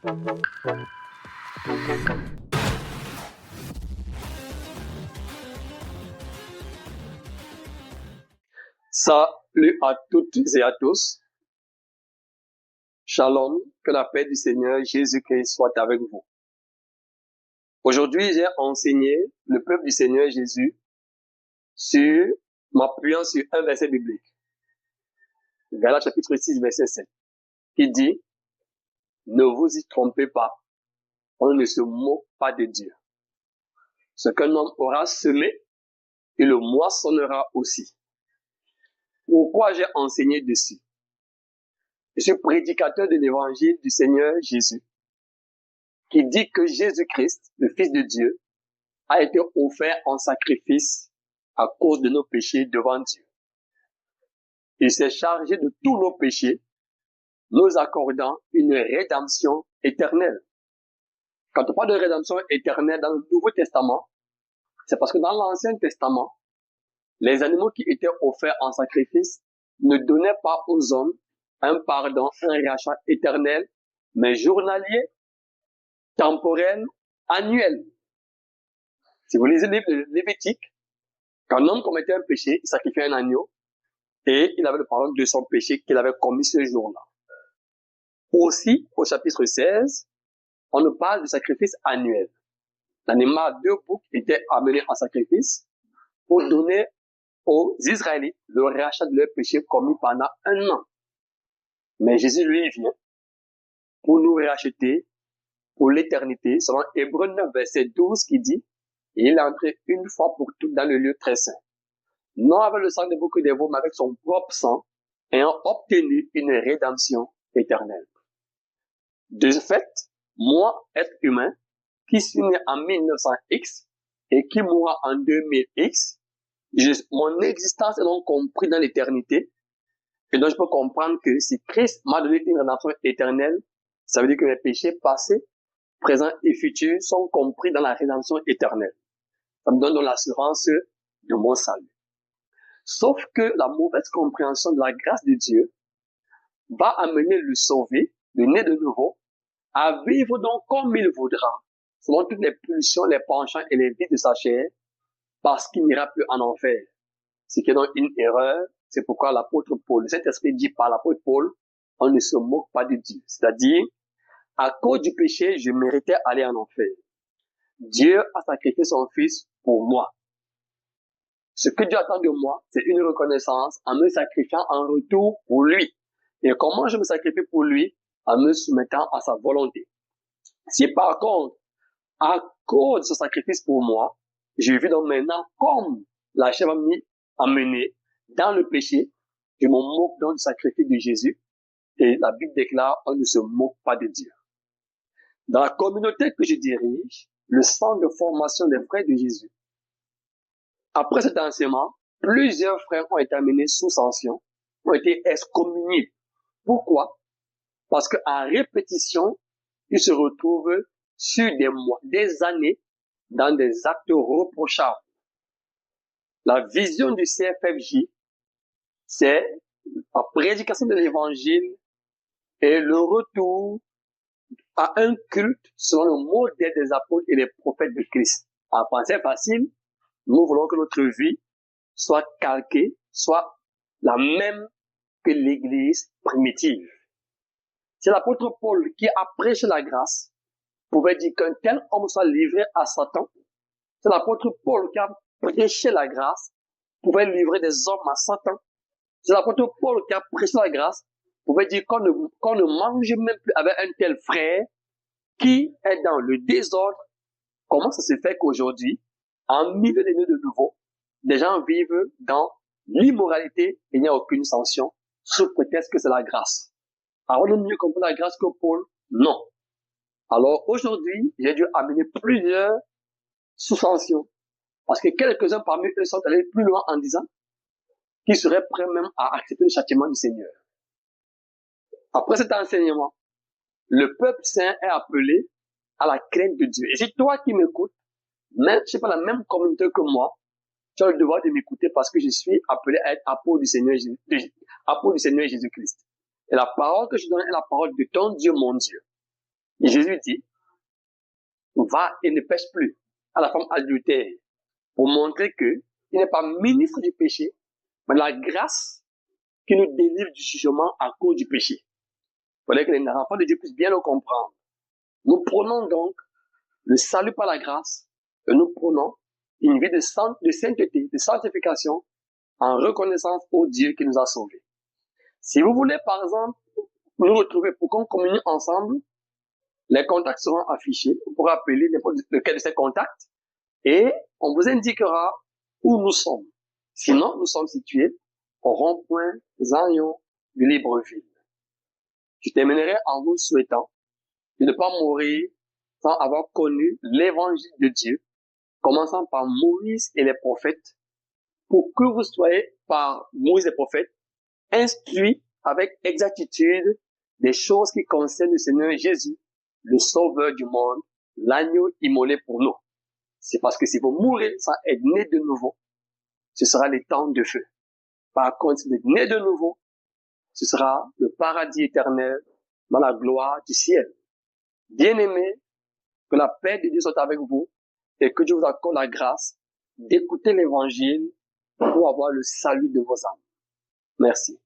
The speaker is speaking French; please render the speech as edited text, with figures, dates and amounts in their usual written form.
Salut à toutes et à tous. Shalom, que la paix du Seigneur Jésus-Christ soit avec vous. Aujourd'hui, j'ai enseigné le peuple du Seigneur Jésus m'appuyant sur un verset biblique. Galates chapitre 6, verset 7, qui dit, ne vous y trompez pas, on ne se moque pas de Dieu. Ce qu'un homme aura semé, il le moissonnera aussi. Pourquoi j'ai enseigné dessus? Je suis prédicateur de l'évangile du Seigneur Jésus, qui dit que Jésus-Christ, le Fils de Dieu, a été offert en sacrifice à cause de nos péchés devant Dieu. Il s'est chargé de tous nos péchés, nous accordant une rédemption éternelle. Quand on parle de rédemption éternelle dans le Nouveau Testament, c'est parce que dans l'Ancien Testament, les animaux qui étaient offerts en sacrifice ne donnaient pas aux hommes un pardon, un rachat éternel, mais journalier, temporel, annuel. Si vous lisez le livre de Lévitique, quand un homme commettait un péché, il sacrifiait un agneau et il avait le pardon de son péché qu'il avait commis ce jour-là. Aussi, au chapitre 16, on nous parle du sacrifice annuel. L'animal de bouc était amené en sacrifice pour donner aux Israélites le rachat de leurs péchés commis pendant un an. Mais Jésus, lui, vient pour nous racheter pour l'éternité, selon Hébreux 9, verset 12, qui dit, et il est entré une fois pour toutes dans le lieu très saint. Non avec le sang des boucs et des veaux, mais avec son propre sang, ayant obtenu une rédemption éternelle. De fait, moi, être humain, qui suis né en 1900X et qui mourra en 2000X, mon existence est donc comprise dans l'éternité. Et donc, je peux comprendre que si Christ m'a donné une rédemption éternelle, ça veut dire que mes péchés passés, présents et futurs sont compris dans la rédemption éternelle. Ça me donne donc l'assurance de mon salut. Sauf que la mauvaise compréhension de la grâce de Dieu va amener le sauvé, le né de nouveau, à vivre donc comme il voudra, selon toutes les pulsions, les penchants et les vies de sa chair, parce qu'il n'ira plus en enfer. Ce qui est donc une erreur, c'est pourquoi l'apôtre Paul, le Saint-Esprit dit par l'apôtre Paul, on ne se moque pas de Dieu. C'est-à-dire, à cause du péché, je méritais aller en enfer. Dieu a sacrifié son Fils pour moi. Ce que Dieu attend de moi, c'est une reconnaissance en me sacrifiant en retour pour lui. Et comment je me sacrifie pour lui? En me soumettant à sa volonté. Si par contre, à cause de ce sacrifice pour moi, je vis donc maintenant comme la chair m'a amené dans le péché, je me moque donc du sacrifice de Jésus. Et la Bible déclare, on ne se moque pas de Dieu. Dans la communauté que je dirige, le centre de formation des frères de Jésus, après cet enseignement, plusieurs frères ont été amenés sous sanction, ont été excommuniés. Pourquoi? Parce qu'en répétition, ils se retrouvent sur des mois, des années, dans des actes reprochables. La vision du CFFJ, c'est la prédication de l'évangile et le retour à un culte selon le modèle des apôtres et des prophètes de Christ. En français facile, nous voulons que notre vie soit calquée, soit la même que l'Église primitive. C'est l'apôtre Paul qui a prêché la grâce, pouvait dire qu'un tel homme soit livré à Satan. C'est l'apôtre Paul qui a prêché la grâce, pouvait livrer des hommes à Satan. C'est l'apôtre Paul qui a prêché la grâce, pouvait dire qu'on ne mange même plus avec un tel frère qui est dans le désordre. Comment ça se fait qu'aujourd'hui, en milieu des nœuds de nouveau, des gens vivent dans l'immoralité et il n'y a aucune sanction, sous prétexte que c'est la grâce. Alors, on mieux comprendre la grâce que Paul? Non. Alors, aujourd'hui, j'ai dû amener plusieurs sous sanction. Parce que quelques-uns parmi eux sont allés plus loin en disant qu'ils seraient prêts même à accepter le châtiment du Seigneur. Après cet enseignement, le peuple saint est appelé à la crainte de Dieu. Et si toi qui m'écoutes, même, je sais pas, la même communauté que moi, tu as le devoir de m'écouter parce que je suis appelé à être apôtre du Seigneur Jésus-Christ. Et la parole que je donne est la parole de ton Dieu, mon Dieu. Et Jésus dit, va et ne pêche plus à la femme adultère pour montrer que il n'est pas ministre du péché, mais la grâce qui nous délivre du jugement à cause du péché. Il faudrait que les enfants de Dieu puissent bien le comprendre. Nous prenons donc le salut par la grâce et nous prenons une vie de sainteté, de sanctification en reconnaissance au Dieu qui nous a sauvés. Si vous voulez, par exemple, nous retrouver pour qu'on communie ensemble, les contacts seront affichés. Vous pourrez appeler n'importe lequel de ces contacts et on vous indiquera où nous sommes. Sinon, nous sommes situés au rond-point Zagnon de Libreville. Je terminerai en vous souhaitant de ne pas mourir sans avoir connu l'évangile de Dieu, commençant par Moïse et les prophètes, pour que vous soyez par Moïse et les prophètes instruits avec exactitude des choses qui concernent le Seigneur Jésus, le Sauveur du monde, l'agneau immolé pour nous. C'est parce que si vous mourrez sans être né de nouveau, ce sera les temps de feu. Par contre, si vous êtes né de nouveau, ce sera le paradis éternel dans la gloire du ciel. Bien-aimés, que la paix de Dieu soit avec vous et que Dieu vous accorde la grâce d'écouter l'évangile pour avoir le salut de vos âmes. Merci.